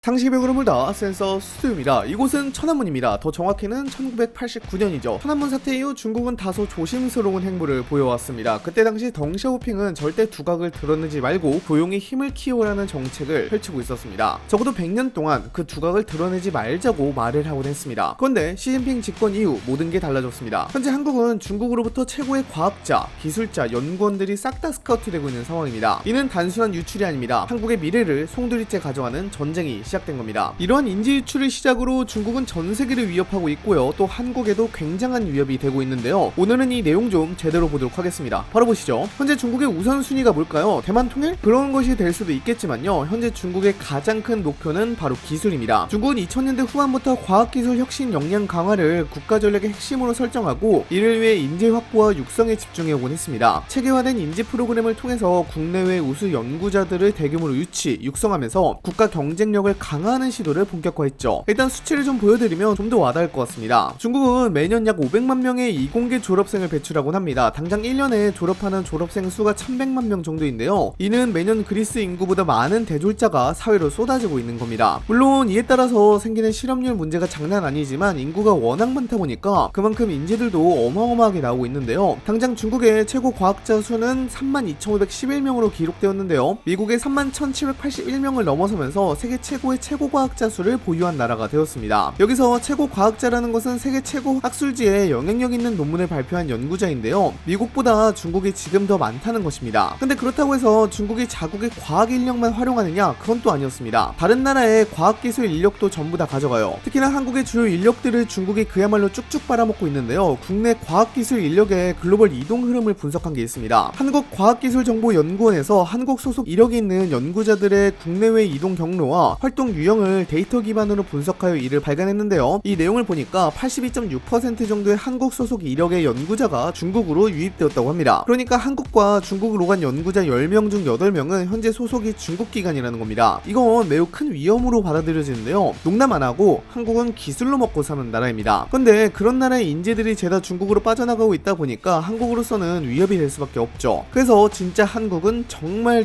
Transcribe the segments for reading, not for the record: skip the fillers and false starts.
상식의 흐름을 다 센서 스튜디오입니다. 이곳은 천안문입니다. 더 정확히는 1989년이죠. 천안문 사태 이후 중국은 다소 조심스러운 행보를 보여왔습니다. 그때 당시 덩샤오핑은 절대 두각을 드러내지 말고 조용히 힘을 키우라는 정책을 펼치고 있었습니다. 적어도 100년 동안 그 두각을 드러내지 말자고 말을 하곤 했습니다. 그런데 시진핑 집권 이후 모든 게 달라졌습니다. 현재 한국은 중국으로부터 최고의 과학자, 기술자, 연구원들이 싹 다 스카우트되고 있는 상황입니다. 이는 단순한 유출이 아닙니다. 한국의 미래를 송두리째 가져가는 전쟁이 시작된 겁니다. 이러한 인재 유출을 시작으로 중국은 전 세계를 위협하고 있고요. 또 한국에도 굉장한 위협이 되고 있는데요. 오늘은 이 내용 좀 제대로 보도록 하겠습니다. 바로 보시죠. 현재 중국의 우선순위가 뭘까요? 대만 통일? 그런 것이 될 수도 있겠지만요. 현재 중국의 가장 큰 목표는 바로 기술입니다. 중국은 2000년대 후반부터 과학기술 혁신 역량 강화를 국가전략의 핵심으로 설정하고 이를 위해 인재 확보와 육성에 집중해오곤 했습니다. 체계화된 인재 프로그램을 통해서 국내외 우수 연구자들을 대규모로 유치, 육성하면서 국가 경쟁력을 강화하는 시도를 본격화했죠. 일단 수치를 좀 보여드리면 좀 더 와닿을 것 같습니다. 중국은 매년 약 500만 명의 이공계 졸업생을 배출하곤 합니다. 당장 1년에 졸업하는 졸업생 수가 1100만 명 정도인데요. 이는 매년 그리스 인구보다 많은 대졸자가 사회로 쏟아지고 있는 겁니다. 물론 이에 따라서 생기는 실업률 문제가 장난 아니지만 인구가 워낙 많다 보니까 그만큼 인재들도 어마어마하게 나오고 있는데요. 당장 중국의 최고 과학자 수는 32,511명으로 기록되었는데요. 미국의 31,781명을 넘어서면서 세계 최고의 최고 과학자 수를 보유한 나라가 되었습니다. 여기서 최고 과학자라는 것은 세계 최고 학술지에 영향력 있는 논문을 발표한 연구자인데요. 미국보다 중국이 지금 더 많다는 것입니다. 근데 그렇다고 해서 중국이 자국의 과학 인력만 활용하느냐? 그건 또 아니었습니다. 다른 나라의 과학기술 인력도 전부 다 가져가요. 특히나 한국의 주요 인력들을 중국이 그야말로 쭉쭉 빨아먹고 있는데요. 국내 과학기술 인력의 글로벌 이동 흐름을 분석한 게 있습니다. 한국과학기술정보연구원에서 한국 소속 이력이 있는 연구자들의 국내외 이동 경로와 활동 유형을 데이터 기반으로 분석하여 이를 발간했는데요. 이 내용을 보니까 82.6% 정도의 한국 소속 이력의 연구자가 중국으로 유입되었다고 합니다. 그러니까 한국과 중국으로 간 연구자 10명 중 8명은 현재 소속이 중국 기관이라는 겁니다. 이건 매우 큰 위험으로 받아들여지는데요. 농담 안 하고 한국은 기술로 먹고 사는 나라입니다. 근데 그런 나라의 인재들이 죄다 중국으로 빠져나가고 있다 보니까 한국으로서는 위협이 될 수밖에 없죠. 그래서 진짜 한국은 정말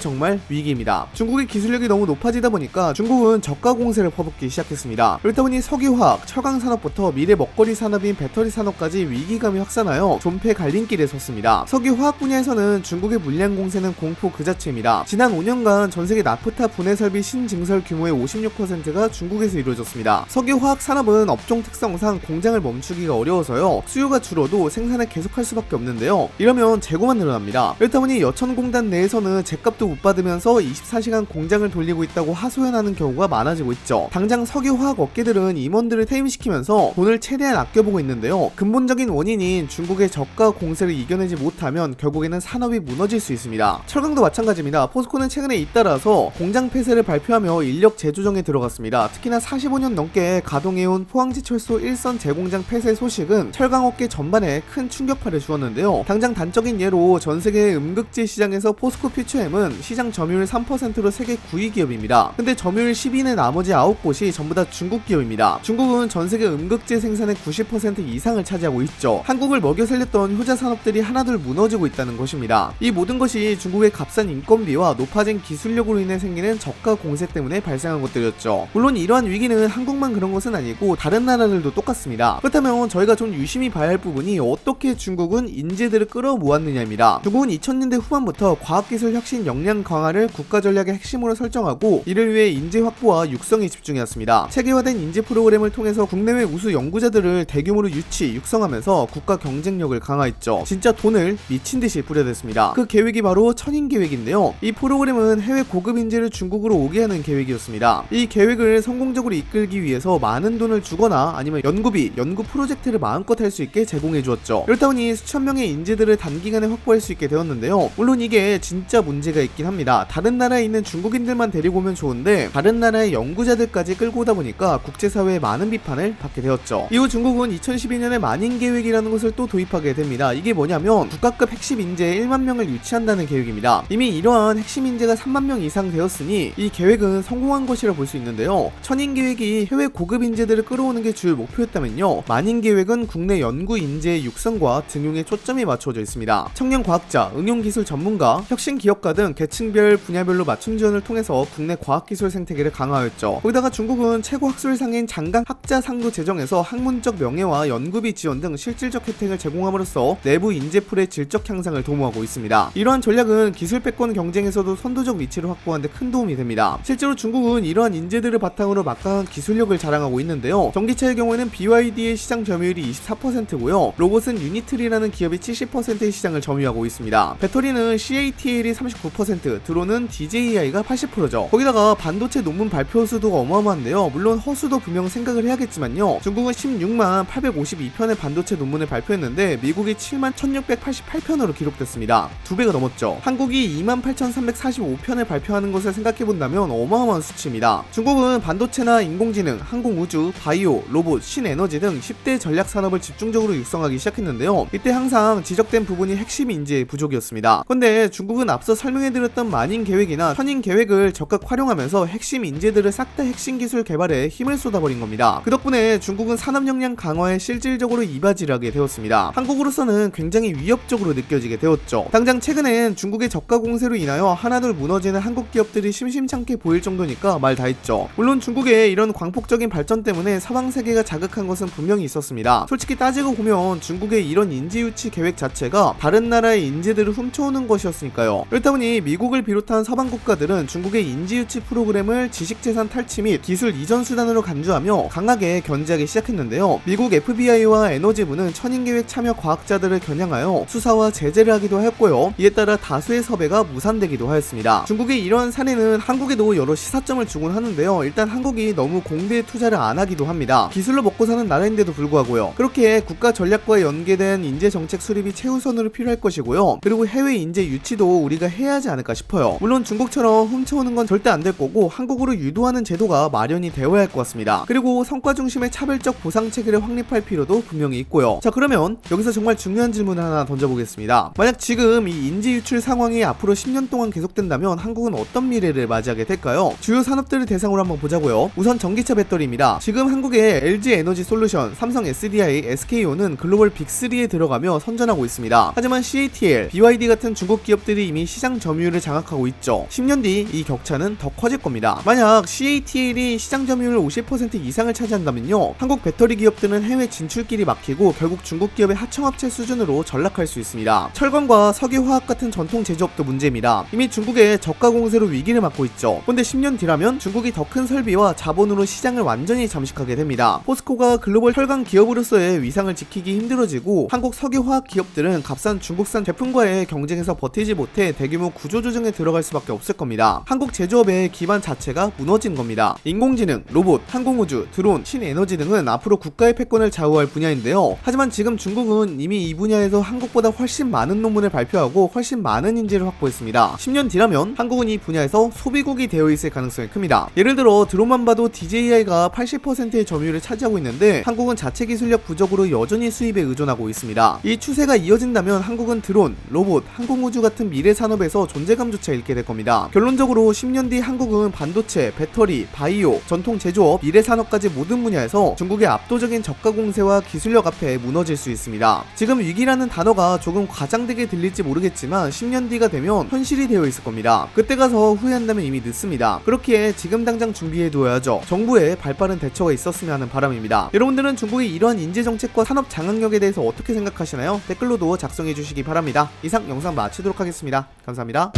위기입니다. 중국의 기술력이 너무 높아지다 보니까 중국은 저가 공세를 퍼붓기 시작했습니다. 그렇다 보니 석유화학, 철강 산업부터 미래 먹거리 산업인 배터리 산업까지 위기감이 확산하여 존폐 갈림길에 섰습니다. 석유화학 분야에서는 중국의 물량 공세는 공포 그 자체입니다. 지난 5년간 전세계 나프타 분해 설비 신증설 규모의 56%가 중국에서 이루어졌습니다. 석유화학 산업은 업종 특성상 공장을 멈추기가 어려워서요. 수요가 줄어도 생산을 계속할 수밖에 없는데요. 이러면 재고만 늘어납니다. 그렇다 보니 여천공단 내에서는 제값도 못 받으면서 24시간 공장을 돌리고 있다고 하소연하는 경우가 많아지고 있죠. 당장 석유화학 업계들은 임원들을 퇴임시키면서 돈을 최대한 아껴보고 있는데요. 근본적인 원인인 중국의 저가 공세를 이겨내지 못하면 결국에는 산업이 무너질 수 있습니다. 철강도 마찬가지입니다. 포스코는 최근에 잇따라서 공장 폐쇄를 발표하며 인력 재조정에 들어갔습니다. 특히나 45년 넘게 가동해온 포항지철소 1선 재공장 폐쇄 소식은 철강업계 전반에 큰 충격파를 주었는데요. 당장 단적인 예로 전세계 음극재 시장에서 포스코 퓨처엠은 시장 점유율 3%로 세계 9위 기업입니다. 근데 점유율 10위의 나머지 9곳이 전부 다 중국 기업입니다. 중국은 전세계 음극재 생산의 90% 이상을 차지하고 있죠. 한국을 먹여 살렸던 효자 산업들이 하나둘 무너지고 있다는 것입니다. 이 모든 것이 중국의 값싼 인건비와 높아진 기술력으로 인해 생기는 저가 공세 때문에 발생한 것들이었죠. 물론 이러한 위기는 한국만 그런 것은 아니고 다른 나라들도 똑같습니다. 그렇다면 저희가 좀 유심히 봐야 할 부분이 어떻게 중국은 인재들을 끌어모았느냐입니다. 중국은 2000년대 후반부터 과학기술 혁신 역량 강화를 국가전략의 핵심으로 설정하고 이를 위해 인재 확보와 육성에 집중해왔습니다. 체계화된 인재 프로그램을 통해서 국내외 우수 연구자들을 대규모로 유치, 육성하면서 국가 경쟁력을 강화했죠. 진짜 돈을 미친듯이 뿌려댔습니다. 그 계획이 바로 천인 계획인데요. 이 프로그램은 해외 고급 인재를 중국으로 오게 하는 계획이었습니다. 이 계획을 성공적으로 이끌기 위해서 많은 돈을 주거나 아니면 연구비, 연구 프로젝트를 마음껏 할 수 있게 제공해 주었죠. 그렇다 보니 수천 명의 인재들을 단기간에 확보할 수 있게 되었는데요. 물론 이게 진짜 문제가 있긴 합니다. 다른 나라에 있는 중국인들만 데리고 오면 좋은데 다른 나라의 연구자들까지 끌고 오다 보니까 국제사회의 많은 비판을 받게 되었죠. 이후 중국은 2012년에 만인 계획이라는 것을 또 도입하게 됩니다. 이게 뭐냐면 국가급 핵심 인재 1만 명을 유치한다는 계획입니다. 이미 이러한 핵심 인재가 3만 명 이상 되었으니 이 계획은 성공한 것이라 볼 수 있는데요. 천인 계획이 해외 고급 인재들을 끌어오는 게 주요 목표였다면요. 만인 계획은 국내 연구 인재의 육성과 등용에 초점이 맞춰져 있습니다. 청년 과학자, 응용기술 전문가, 혁신 기업가 등 계층별 분야별로 맞춤 지원을 통해서 국내 과학기술 생태계를 강화합니다. 강화했죠. 거기다가 중국은 최고 학술상인 장강 학자상도 제정해서 학문적 명예와 연구비 지원 등 실질적 혜택을 제공함으로써 내부 인재풀의 질적 향상을 도모하고 있습니다. 이러한 전략은 기술 패권 경쟁에서도 선도적 위치를 확보하는 데 큰 도움이 됩니다. 실제로 중국은 이러한 인재들을 바탕으로 막강한 기술력을 자랑하고 있는데요. 전기차의 경우에는 BYD의 시장 점유율이 24%고요. 로봇은 유니트리라는 기업이 70%의 시장을 점유하고 있습니다. 배터리는 CATL이 39%, 드론은 DJI가 80%죠. 거기다가 반도체 논문 발표 수도 어마어마한데요. 물론 허수도 분명 생각을 해야겠지만요. 중국은 16만 852편의 반도체 논문을 발표했는데 미국이 7만 1688편으로 기록됐습니다. 2배가 넘었죠. 한국이 2만 8345편을 발표하는 것을 생각해본다면 어마어마한 수치입니다. 중국은 반도체나 인공지능, 항공우주, 바이오, 로봇, 신에너지 등 10대 전략 산업을 집중적으로 육성하기 시작했는데요. 이때 항상 지적된 부분이 핵심 인재의 부족이었습니다. 그런데 중국은 앞서 설명해드렸던 만인 계획이나 천인 계획을 적극 활용하면서 핵심 인재들을 싹 다 핵심 기술 개발에 힘을 쏟아버린 겁니다. 그 덕분에 중국은 산업 역량 강화에 실질적으로 이바지하게 되었습니다. 한국으로서는 굉장히 위협적으로 느껴지게 되었죠. 당장 최근엔 중국의 저가 공세로 인하여 하나둘 무너지는 한국 기업들이 심심찮게 보일 정도니까 말 다 했죠. 물론 중국의 이런 광폭적인 발전 때문에 서방 세계가 자극한 것은 분명히 있었습니다. 솔직히 따지고 보면 중국의 이런 인재 유치 계획 자체가 다른 나라의 인재들을 훔쳐오는 것이었으니까요. 그렇다 보니 미국을 비롯한 서방 국가들은 중국의 인재 유치 프로그램을 지식재산 탈취 및 기술 이전 수단으로 간주하며 강하게 견제하기 시작했는데요. 미국 FBI와 에너지부는 천인계획 참여 과학자들을 겨냥하여 수사와 제재를 하기도 했고요. 이에 따라 다수의 섭외가 무산되기도 하였습니다. 중국의 이러한 사례는 한국에도 여러 시사점을 주곤 하는데요. 일단 한국이 너무 공대에 투자를 안 하기도 합니다. 기술로 먹고 사는 나라인데도 불구하고요. 그렇게 국가 전략과 연계된 인재 정책 수립이 최우선으로 필요할 것이고요. 그리고 해외 인재 유치도 우리가 해야 하지 않을까 싶어요. 물론 중국처럼 훔쳐오는 건 절대 안 될 거고 한국으로 유도하는 제도가 마련이 되어야 할 것 같습니다. 그리고 성과 중심의 차별적 보상 체계를 확립할 필요도 분명히 있고요. 자, 그러면 여기서 정말 중요한 질문을 하나 던져보겠습니다. 만약 지금 이 인재 유출 상황이 앞으로 10년 동안 계속된다면 한국은 어떤 미래를 맞이하게 될까요? 주요 산업들을 대상으로 한번 보자고요. 우선 전기차 배터리입니다. 지금 한국의 LG 에너지 솔루션, 삼성 SDI, SK온은 글로벌 빅3에 들어가며 선전하고 있습니다. 하지만 CATL, BYD 같은 중국 기업들이 이미 시장 점유율을 장악하고 있죠. 10년 뒤 이 격차는 더 커질 겁니다. 만약 CATL이 시장 점유율 50% 이상을 차지한다면요. 한국 배터리 기업들은 해외 진출길이 막히고 결국 중국 기업의 하청업체 수준으로 전락할 수 있습니다. 철강과 석유화학 같은 전통 제조업도 문제입니다. 이미 중국의 저가 공세로 위기를 맞고 있죠. 그런데 10년 뒤라면 중국이 더 큰 설비와 자본으로 시장을 완전히 잠식하게 됩니다. 포스코가 글로벌 철강 기업으로서의 위상을 지키기 힘들어지고 한국 석유화학 기업들은 값싼 중국산 제품과의 경쟁에서 버티지 못해 대규모 구조조정에 들어갈 수밖에 없을 겁니다. 한국 제조업의 기반 자체가 무너진 겁니다. 인공지능, 로봇, 항공우주, 드론, 신에너지 등은 앞으로 국가의 패권을 좌우할 분야인데요. 하지만 지금 중국은 이미 이 분야에서 한국보다 훨씬 많은 논문을 발표하고 훨씬 많은 인재를 확보했습니다. 10년 뒤라면 한국은 이 분야에서 소비국이 되어 있을 가능성이 큽니다. 예를 들어 드론만 봐도 DJI가 80%의 점유율을 차지하고 있는데 한국은 자체 기술력 부족으로 여전히 수입에 의존하고 있습니다. 이 추세가 이어진다면 한국은 드론, 로봇, 항공우주 같은 미래 산업에서 존재감조차 잃게 될 겁니다. 결론적으로 10년 뒤 한국은 반도체, 배터리, 바이오, 전통 제조업, 미래 산업까지 모든 분야에서 중국의 압도적인 저가 공세와 기술력 앞에 무너질 수 있습니다. 지금 위기라는 단어가 조금 과장되게 들릴지 모르겠지만 10년 뒤가 되면 현실이 되어 있을 겁니다. 그때 가서 후회한다면 이미 늦습니다. 그렇기에 지금 당장 준비해두어야죠. 정부의 발빠른 대처가 있었으면 하는 바람입니다. 여러분들은 중국의 이러한 인재정책과 산업 장악력에 대해서 어떻게 생각하시나요? 댓글로도 작성해주시기 바랍니다. 이상 영상 마치도록 하겠습니다. 감사합니다.